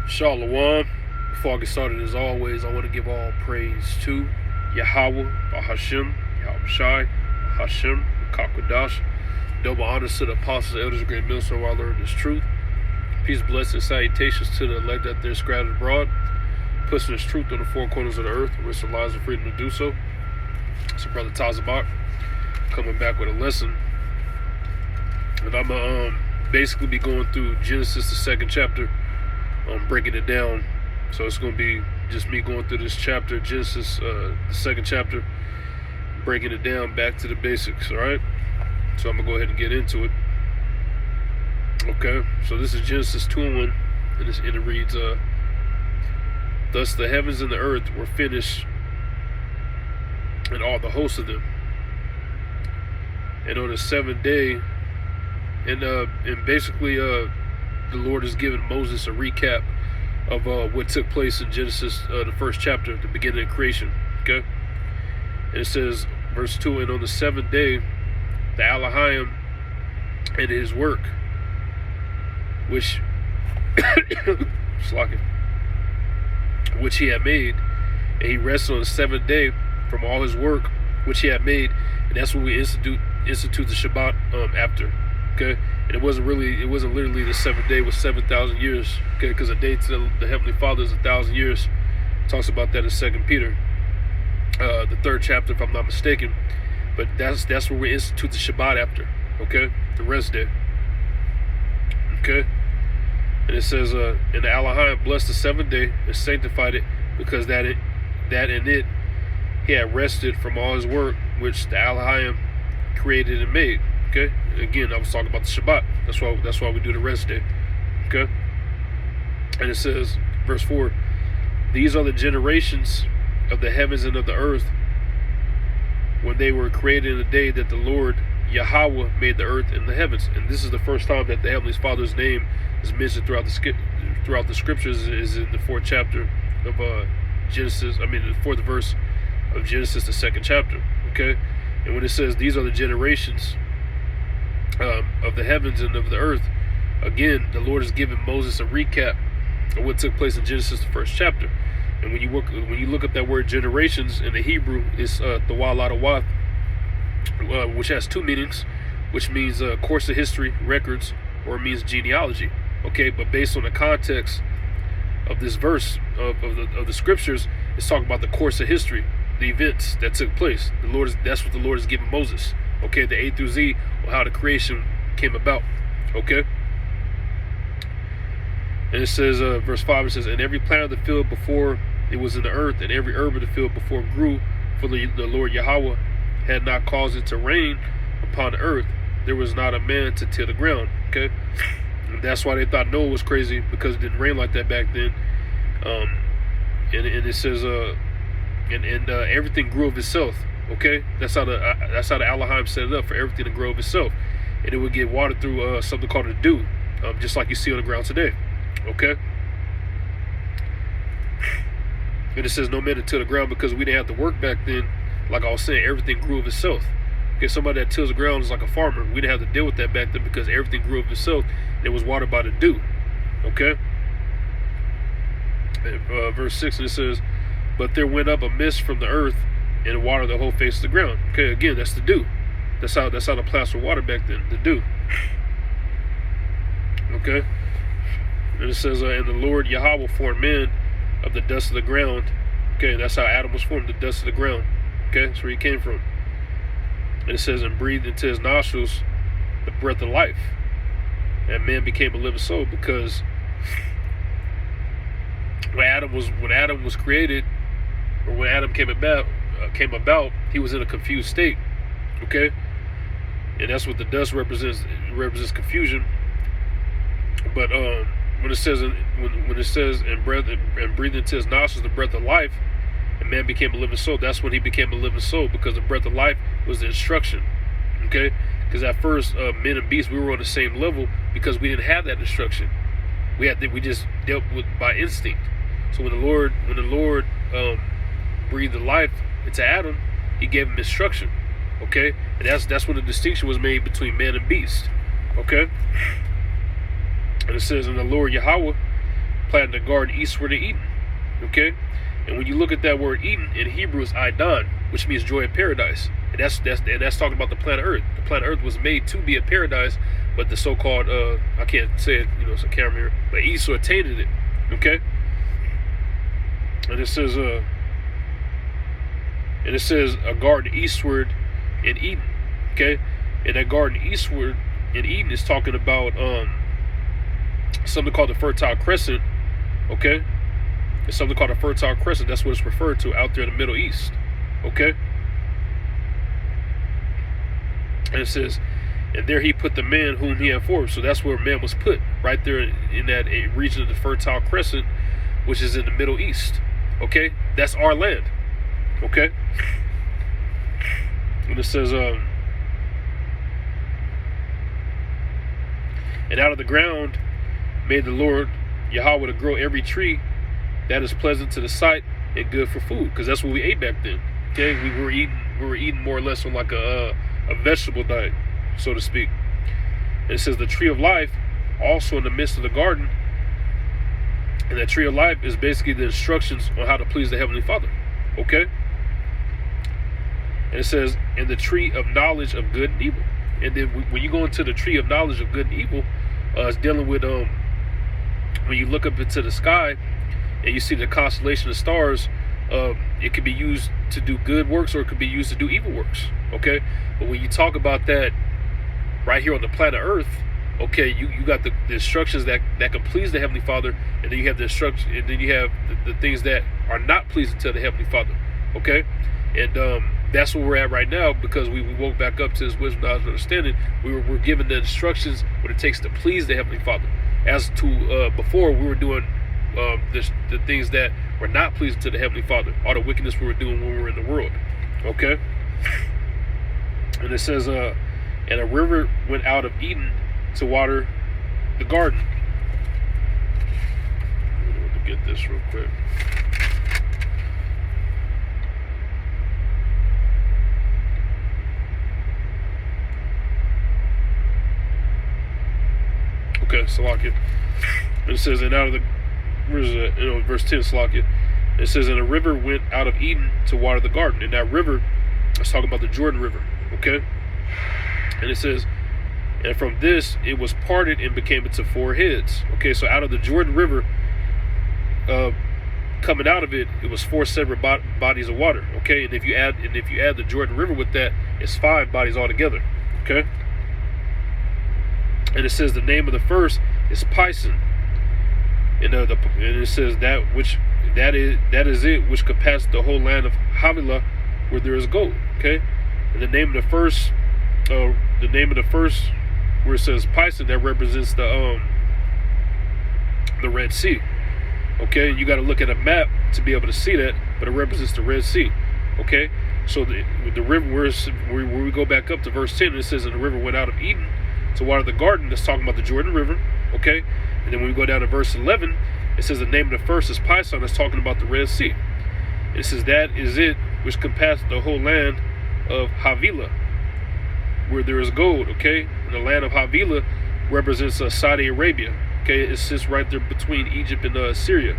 Shalom. Before I get started, as always, I want to give all praise to Yahweh, Bahashim, Yahweh Shai, Bahashim, Kakwadash. Double honors to the apostles, elders, and great millstone while I learn this truth. Peace, blessings, salutations to the elect out there scattered abroad, pushing this truth on the four corners of the earth, with some lives and freedom to do so. So, Brother Tazabak, coming back with a lesson. And I'm basically be going through Genesis, the second chapter, breaking it down. So it's going to be just me going through this chapter, Genesis, the second chapter, breaking it down back to the basics, all right? So I'm going to go ahead and get into it. Okay, so this is Genesis 2:1, and it reads, Thus the heavens and the earth were finished, and all the hosts of them. And on the seventh day, and basically, the Lord has given Moses a recap of what took place in Genesis, the first chapter, the beginning of creation. Okay, and it says, verse 2: And on the seventh day, the Elohim and his work, which which he had made, and he rested on the seventh day from all his work which he had made, and that's when we institute the Shabbat after. Okay, and it wasn't literally the seventh day, it was 7,000 years. Okay, because a day to the Heavenly Father is 1,000 years. It talks about that in 2 Peter, the third chapter, if I'm not mistaken. But that's where we institute the Shabbat after. Okay, the rest day. Okay, and it says, and the Elohim blessed the seventh day and sanctified it, because that in it he had rested from all his work which the Elohim created and made. Okay, again, I was talking about the Shabbat. That's why we do the rest day. Okay, and it says, verse 4: These are the generations of the heavens and of the earth, when they were created in the day that the Lord Yahweh made the earth and the heavens. And this is the first time that the Heavenly Father's name is mentioned throughout the scriptures. Is in the fourth chapter of Genesis. I mean, the fourth verse of Genesis, the second chapter. Okay, and when it says these are the generations of the heavens and of the earth, again, the Lord has given Moses a recap of what took place in Genesis, the first chapter. And when you look up that word generations in the Hebrew, it's Thawaladawath, which has two meanings, which means course of history, records, or it means genealogy. Okay, but based on the context of this verse of the scriptures, it's talking about the course of history, the events that took place. That's what the Lord has given Moses. Okay, the A through Z, or how the creation came about. Okay, and it says, verse 5, it says, And every plant of the field before it was in the earth, and every herb of the field before it grew, for the Lord Yahweh had not caused it to rain upon the earth, there was not a man to till the ground. Okay, and that's why they thought Noah was crazy, because it didn't rain like that back then. And it says, and everything grew of itself. Okay, that's how the Elohim set it up, for everything to grow of itself, and it would get watered through something called a dew, just like you see on the ground today. Okay, and it says no man to till the ground, because we didn't have to work back then. Like I was saying, everything grew of itself. Okay, somebody that tills the ground is like a farmer. We didn't have to deal with that back then, because everything grew of itself, and it was watered by the dew. Okay, verse 6, and it says, But there went up a mist from the earth, and watered the whole face of the ground. Okay, again, that's the dew. That's how the plants were watered back then, the dew. Okay, and it says, And the Lord Yahweh formed man of the dust of the ground. Okay, that's how Adam was formed, the dust of the ground. Okay, that's where he came from. And it says, And breathed into his nostrils the breath of life, and man became a living soul. Because when Adam was created, or when Adam came about, he was in a confused state. Okay, and that's what the dust represents. It represents confusion. But when it says and breathed into his nostrils the breath of life, and man became a living soul, that's when he became a living soul, because the breath of life was the instruction. Okay, because at first, men and beasts, we were on the same level, because we didn't have that instruction. We just dealt with by instinct. So when the Lord breathed the life into Adam, he gave him instruction. Okay, and that's when the distinction was made between man and beast. Okay, and it says, And the Lord Yahweh planted a garden eastward of Eden. Okay, and when you look at that word Eden in Hebrew, it's Idan, which means joy of paradise, and that's talking about the planet Earth. The planet Earth was made to be a paradise, but the so-called I can't say it, it's a camera here, but Esau tainted it. Okay, and it says a garden eastward in Eden. Okay, and that garden eastward in Eden is talking about something called the Fertile Crescent. Okay, it's something called the Fertile Crescent. That's what it's referred to out there in the Middle East. Okay, and it says, and there he put the man whom he had formed. So that's where man was put, right there in that region of the Fertile Crescent, which is in the Middle East. Okay, that's our land. Okay, and it says and out of the ground made the Lord Yahweh to grow every tree that is pleasant to the sight and good for food, because that's what we ate back then. Okay, we were eating more or less on like a vegetable diet, so to speak. And it says the tree of life also in the midst of the garden, and that tree of life is basically the instructions on how to please the Heavenly Father. Okay, and it says in the tree of knowledge of good and evil. And then when you go into the tree of knowledge of good and evil, it's dealing with when you look up into the sky and you see the constellation of stars, it could be used to do good works or it could be used to do evil works. Okay, but when you talk about that right here on the planet Earth, okay, you got the instructions that can please the Heavenly Father, and then you have the instructions, and then you have the things that are not pleasing to the Heavenly Father. Okay, and that's where we're at right now, because we woke back up to His wisdom, knowledge, and understanding. We're given the instructions what it takes to please the Heavenly Father. As to before, we were doing the things that were not pleasing to the Heavenly Father, all the wickedness we were doing when we were in the world. Okay, and it says, and a river went out of Eden to water the garden. Let me get this real quick. Okay, Salakia. It says, and out of the, where's it? Verse 10, Salakia. It says, and a river went out of Eden to water the garden. And that river, let's talk about the Jordan River. Okay, and it says, and from this it was parted and became into four heads. Okay, so out of the Jordan River, coming out of it, it was four separate bodies of water. Okay, and if you add the Jordan River with that, it's 5 bodies altogether. Okay, and it says the name of the first is Pison, and it says that is it which could pass the whole land of Havilah, where there is gold. Okay, and the name of the first, where it says Pison, that represents the Red Sea. Okay, you got to look at a map to be able to see that, but it represents the Red Sea. Okay, so the river, where we go back up to verse 10, it says, and the river went out of Eden to water the garden. That's talking about the Jordan River. Okay, and then when we go down to verse 11, it says the name of the first is Pison. That's talking about the Red Sea. It says that is it which can pass the whole land of Havilah, where there is gold. Okay, and the land of Havilah represents Saudi Arabia. Okay, it sits right there between Egypt and Syria.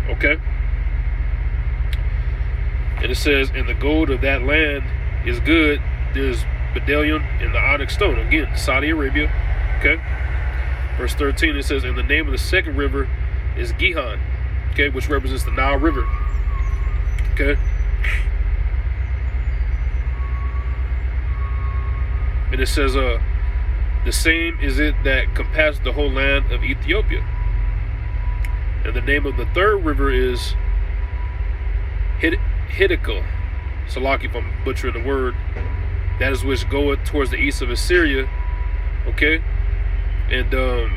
Okay, and it says, and the gold of that land is good. There's bdellium and the onyx stone. Again, Saudi Arabia. Okay, verse 13, it says, and the name of the second river is Gihon. Okay, which represents the Nile River. Okay, and it says, the same is it that compassed the whole land of Ethiopia. And the name of the third river is Hiddekel. Salaki, if I'm butchering the word. That is which goeth towards the east of Assyria. Okay, and the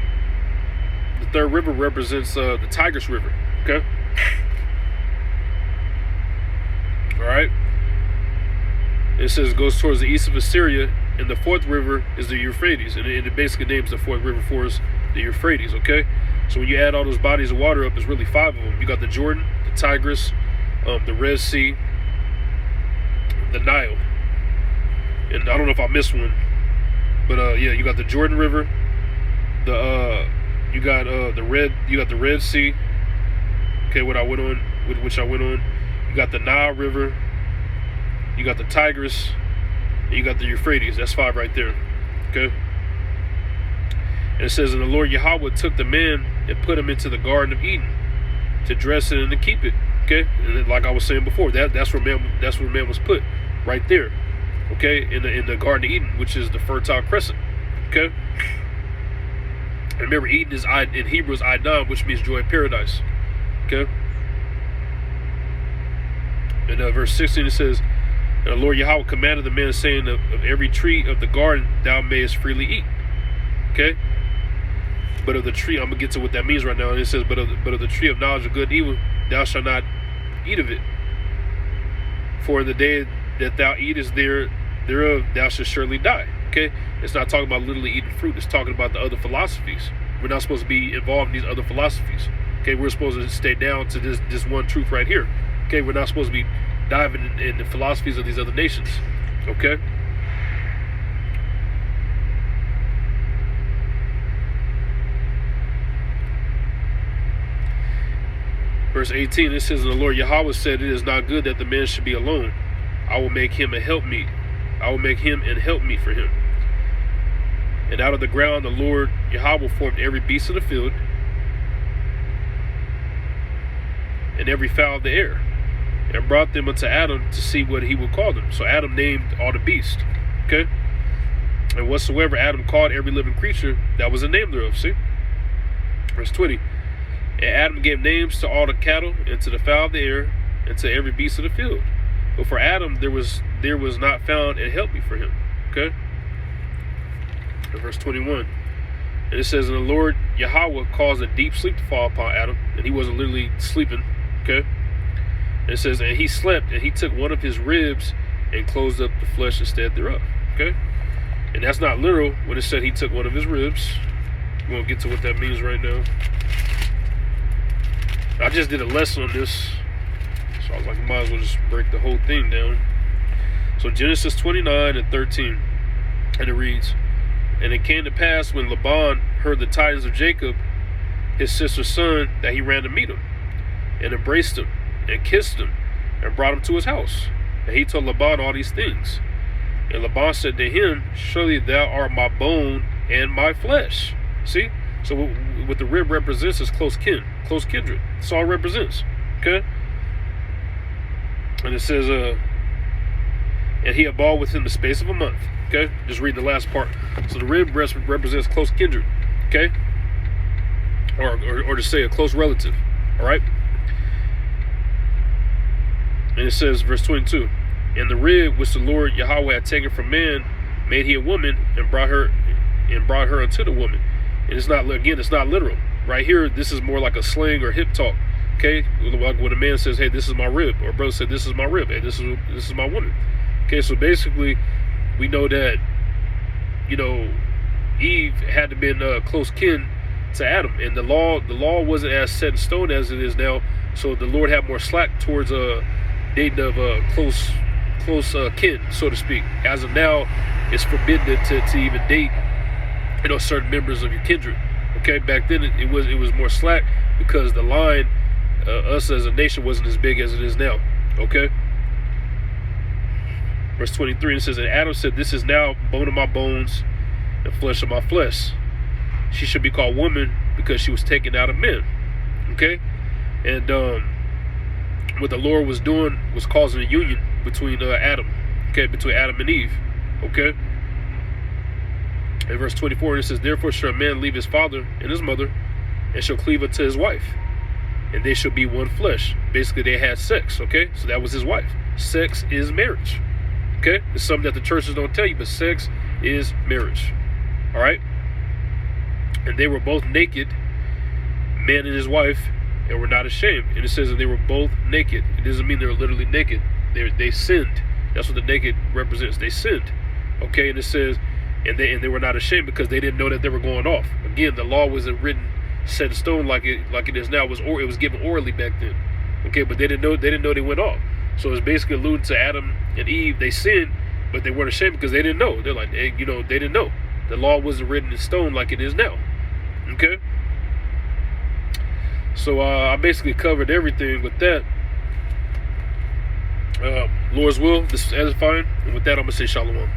third river represents the Tigris River. Okay, all right. It says it goes towards the east of Assyria. And the fourth river is the Euphrates, and it basically names the fourth river for us the Euphrates. Okay, so when you add all those bodies of water up, there's really 5 of them. You got the Jordan, the Tigris, the Red Sea, the Nile, and I don't know if I missed one, but you got the Jordan River, you got the Red Sea, Okay, which I went on. You got the Nile River, you got the Tigris, and you got the Euphrates. That's 5 right there. Okay. And it says, and the Lord Yahweh took the man and put him into the Garden of Eden to dress it and to keep it. Okay, and then, like I was saying before, that's where man was put, right there. Okay, in the Garden of Eden, which is the Fertile Crescent. Okay. And remember, Eden is in Hebrew is Idon, which means joy of paradise. Okay. And verse 16 it says, and the Lord Yahweh commanded the man, saying, of every tree of the garden thou mayest freely eat. Okay. But of the tree, I'm gonna get to what that means right now. And it says, but of the tree of knowledge of good and evil, thou shalt not eat of it. For in the day that thou eatest thereof, thou shalt surely die. Okay, it's not talking about literally eating fruit. It's talking about the other philosophies. We're not supposed to be involved in these other philosophies. Okay, we're supposed to stay down to this one truth right here. Okay, we're not supposed to be diving in the philosophies of these other nations. Okay. Verse 18, it says, and the Lord Yahweh said, it is not good that the man should be alone. I will make him a helpmeet. I will make him an helpmeet for him. And out of the ground the Lord Yahweh formed every beast of the field and every fowl of the air, and brought them unto Adam to see what he would call them. So Adam named all the beasts. Okay? And whatsoever Adam called every living creature, that was the name thereof. See? Verse 20. And Adam gave names to all the cattle, and to the fowl of the air, and to every beast of the field. But for Adam there was not found a helpmeet for him. Okay? And verse 21. And it says, and the Lord Yahweh caused a deep sleep to fall upon Adam, and he wasn't literally sleeping. Okay? And it says, and he slept, and he took one of his ribs and closed up the flesh instead thereof. Okay? And that's not literal when it said he took one of his ribs. We're going to get to what that means right now. I just did a lesson on this, so I was like, I might as well just break the whole thing down. So Genesis 29 and 13, and it reads, and it came to pass when Laban heard the tidings of Jacob, his sister's son, that he ran to meet him, and embraced him, and kissed him, and brought him to his house. And he told Laban all these things. And Laban said to him, surely thou art my bone and my flesh. See? So what the rib represents is close kindred. That's all it represents. Okay? And it says, and he abode with him the space of a month. Okay? Just read the last part. So the rib represents close kindred. Okay? Or to say a close relative. Alright? And it says, verse 22, and the rib which the Lord Yahweh had taken from man, made he a woman, and brought her unto the woman. And it's not, again, it's not literal. Right here, this is more like a slang or hip talk. Okay? Like when a man says, hey, this is my rib, or a brother said, this is my rib, hey, this is my woman. Okay, so basically, we know that, Eve had to be in close kin to Adam, and the law wasn't as set in stone as it is now. So the Lord had more slack towards dating of close kin, so to speak. As of now, it's forbidden to even date, certain members of your kindred. Okay, back then it was more slack because the line, us as a nation, wasn't as big as it is now. Okay. Verse 23, it says, and Adam said, this is now bone of my bones and flesh of my flesh. She should be called woman because she was taken out of men. Okay? And what the Lord was doing was causing a union between Adam. Okay? Between Adam and Eve. Okay? In verse 24, it says, therefore shall a man leave his father and his mother, and shall cleave unto his wife, and they shall be one flesh. Basically, they had sex. Okay? So that was his wife. Sex is marriage. Okay? It's something that the churches don't tell you, but sex is marriage. Alright? And they were both naked, man and his wife, and were not ashamed. And it says that they were both naked. It doesn't mean they were literally naked. They sinned. That's what the naked represents. They sinned. Okay? And it says, and they were not ashamed because they didn't know that they were going off. Again, the law wasn't written, set in stone like it is now. It was given orally back then. Okay? But they didn't know they went off. So it's basically alluding to Adam and Eve. They sinned, but they weren't ashamed because they didn't know. They're like, hey, they didn't know. The law wasn't written in stone like it is now. Okay? So I basically covered everything with that. Lord's will, this is edifying. And with that, I'm going to say shalom.